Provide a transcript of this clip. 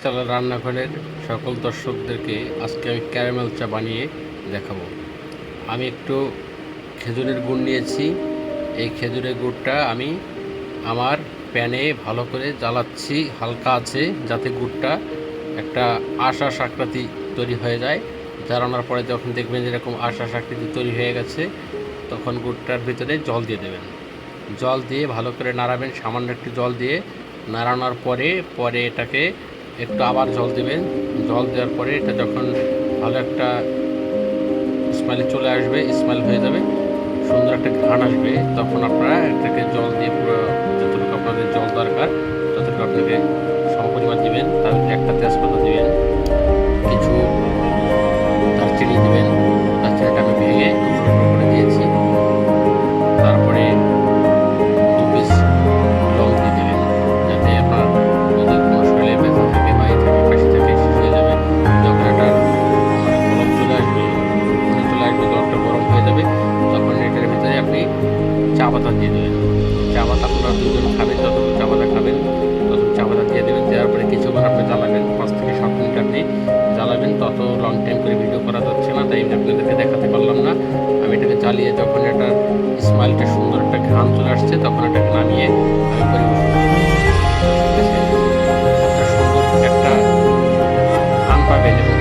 চালা রান্নাঘরের সকল দর্শকদেরকে আজকে আমি ক্যারামেল চা বানিয়ে দেখাবো। আমি একটু খেজুরের গুড় নিয়েছি। এই খেজুরের গুড়টা আমি আমার প্যানে ভালো করে জ্বালাচ্ছি, হালকা আছে, যাতে গুড়টা একটা আঁশ আকৃতি তৈরি হয়ে যায়। জ্বালানোর পরে যখন দেখবেন যেরকম আঁশ আকৃতি তৈরি হয়ে গেছে, তখন গুড়টার ভিতরে জল দিয়ে দেবেন। জল দিয়ে ভালো করে নাড়াবেন, সামান্য একটু জল দিয়ে নাড়ানোর পরে এটাকে একটু আবার জল দেবেন। জল দেওয়ার পরে এটা যখন ভালো একটা স্মেল চলে আসবে, স্মেল হয়ে যাবে, সুন্দর একটা ঘ্রাণ আসবে, তখন আপনারা এটাকে জল দিয়ে পুরো যতটুকু আপনাদের জল দরকার ততটুকু আপনাকে সমপরিমাণ দিবেন। তার ভিতরে একটা তেজপাতা দিবেন, কিছু দারচিনি দিবেন। দারচিনিটা আমি ভেঙে টুকরো করে দিয়েছি। তারপরে দু পিস লং দিয়ে দেবেন, যাতে আপনার যদি কোনো শরীরে ব্যথা থাকে বা কাশি থাকে শেষ হয়ে যাবে। যখন এটা গরম চলে আসবে, জলটা গরম হয়ে যাবে, তখন এটার ভিতরে আপনি চা পাতা দিয়ে দেবেন। চা পাতা আপনারা দুজন খাবেন, যতটুকু চা পাতা খাবেন ততটুকু চা পাতা দিয়ে দেবেন। দেওয়ার পরে কিছুক্ষণ আপনি জ্বালাবেন, 5 থেকে 7 মিনিট আপনি জ্বালাবেন। তত লং টাইম করে ভিডিও করা যাচ্ছে না, তাই আমি আপনাদেরকে দেখাতে পারলাম না। আমি এটাকে জ্বালিয়ে যখন এটার স্মেলটা সুন্দর একটা ঘ্রাণ চলে আসছে, তখন এটাকে নামিয়ে আমি পরিবেশন করব। আপনারা সুন্দর একটা ঘ্রাণ পাবেন এবং